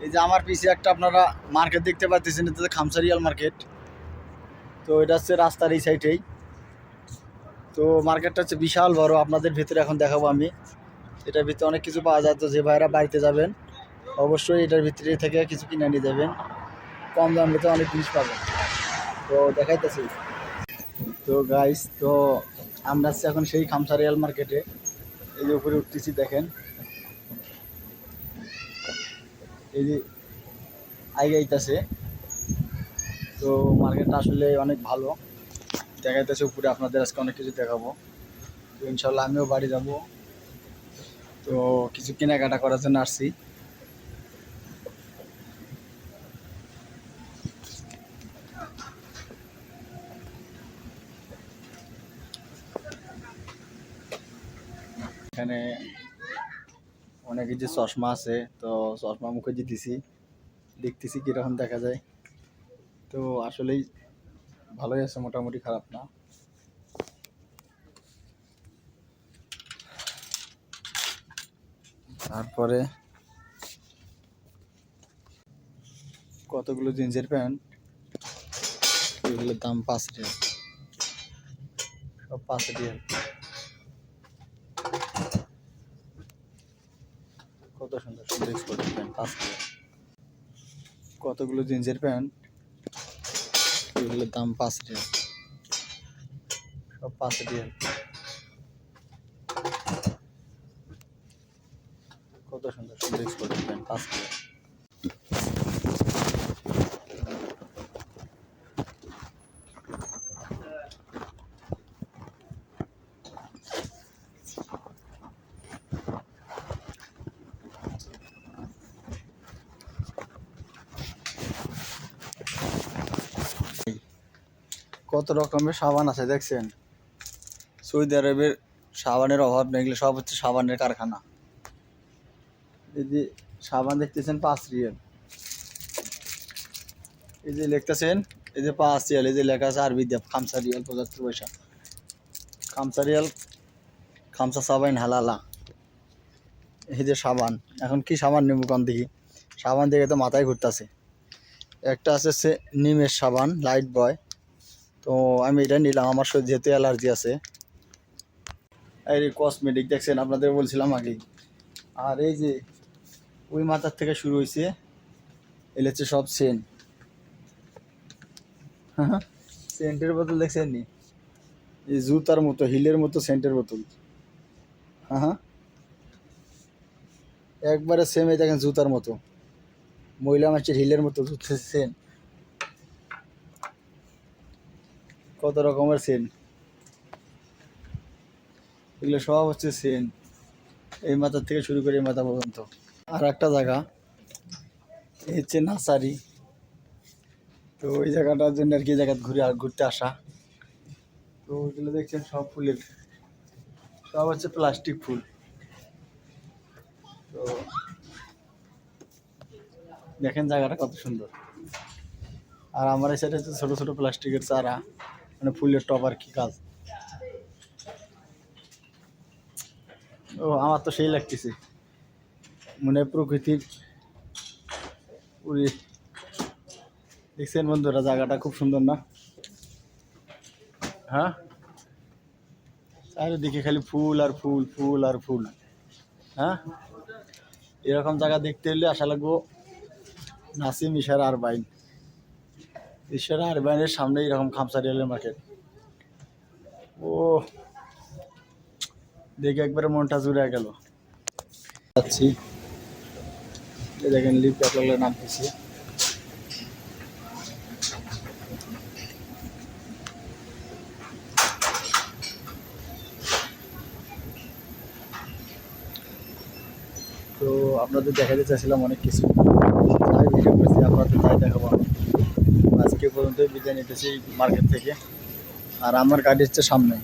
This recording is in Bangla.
এই যে আমার পিছিয়ে একটা আপনারা মার্কেট দেখতে পাচ্ছেন, এটা হচ্ছে খামসারিয়াল মার্কেট। তো এটা হচ্ছে রাস্তার এই সাইডেই। তো মার্কেটটা হচ্ছে বিশাল বড়, আপনাদের ভিতরে এখন দেখাবো আমি। এটার ভিতরে অনেক কিছু পাওয়া যায়। তো যে ভাইরা বাড়িতে যাবেন অবশ্যই এটার ভিতরে থেকে কিছু কিনে নিয়ে যাবেন, কম দামের ভিতরে অনেক জিনিস পাবেন। তো দেখাইতেছি। তো গাইস, তো আমরা আছি এখন সেই খামসারিয়াল মার্কেটে। এই যে উপরে উঠতেছি, দেখেন এই যে আইগাইতেছে। তো মার্কেটটা আসলে অনেক ভালো দেখাইতেছে উপরে। আপনাদের আজকে অনেক কিছু দেখাবো। তো ইনশাল্লাহ আমিও বাড়ি যাব। তো কিছু কেনাকাটা করার জন্য আসছি। এখানে অনেক যে চশমা আছে, তো চশমা মুখে দিতেছি, দেখতেছি কীরকম দেখা যায়। তো আসলেই ভালোই আছে, মোটামুটি খারাপ না। তারপরে কতগুলো জিন্সের প্যান্ট, এগুলোর দাম 5 রিয়াল, সব 5 রিয়াল। কত সুন্দর সুন্দর স্পোর্টিং প্যান্ট, 5 রিয়াল। কতগুলো জিন্সের প্যান্ট, এগুলোর দাম 5 রিয়াল, সব 5 রিয়াল। কত সুন্দর সুন্দর স্পোর্টিং প্যান্ট, 5 রিয়াল। কত রকমের সাবান আছে দেখছেন। সৌদি আরবের সাবানের অভাব নেই, এগুলো সব হচ্ছে সাবানের কারখানা। এই যে সাবান দেখতেছেন 5 রিয়াল। এই যে লিখতেছেন, এই যে 5 রিয়াল, এই যে লেখা আছে আরবি দিয়ে খামসা রিয়াল 75 পয়সা। খামসা রিয়াল, খামসা সাবান হালালা। এই যে সাবান, এখন কি সাবান নেবো কোন দেখি। সাবান দেখে তো মাথায় ঘুরতেছে। একটা আছে সে নিমের সাবান লাইট বয়, তো আমি এটা নিলাম, আমার যেহেতু অ্যালার্জি আছে। এই কসমেটিক দেখছেন, আপনাদের বলছিলাম আগেই। আর এই যে ওই মাথার থেকে শুরু হয়েছে, এলে হচ্ছে সব সেন্ট। সেন্টের বোতল দেখছেন নি, এই জুতার মতো হিলের মতো সেন্টের বোতল। হ্যাঁ, একবারে সেম। এই দেখেন জুতার মতো, মহিলা মানুষের হিলের মতো জুতো সেন্ট। কত রকমের সেন্ট, এগুলো সব হচ্ছে সেন্ট, এই মাথার থেকে শুরু করে এই মাথা পর্যন্ত। আর একটা জায়গা, এই হচ্ছে নার্সারি। তো ওই জায়গাটার জন্য আর কি জায়গা ঘুরতে আসা। তো ওইগুলো দেখছেন সব ফুলের, সব হচ্ছে প্লাস্টিক ফুল। তো দেখেন জায়গাটা কত সুন্দর। আর আমার এই সাইডে হচ্ছে ছোটো ছোটো প্লাস্টিকের চারা, মানে ফুলের টব আর কি কাজ। ও আমার তো সেই লাগতেছে, মানে প্রকৃতির পুরি। দেখছেন বন্ধুরা, জায়গাটা খুব সুন্দর না? হ্যাঁ, চারিদিকে খালি ফুল আর ফুল, ফুল আর ফুল। হ্যাঁ, এরকম জায়গা দেখতে হলে আসা লাগবো নাসিম ইশারা আরবাইন। ইশারা আরবাইনের সামনে এরকম খামসারিয়ালের মার্কেট। ও দেখে একবারে মনটা জুড়ে গেল। যাচ্ছি, দেখেন লিফট আপনাদের নামতেছি। তো আপনাদের দেখাতে চাইছিলাম অনেক কিছু, তাই ভিডিও করছি, আপনাদের তাই দেখাবো আমি। আজকে পর্যন্ত বিদায় নিতেছি মার্কেট থেকে। আর আমার গাড়ি হচ্ছে সামনে।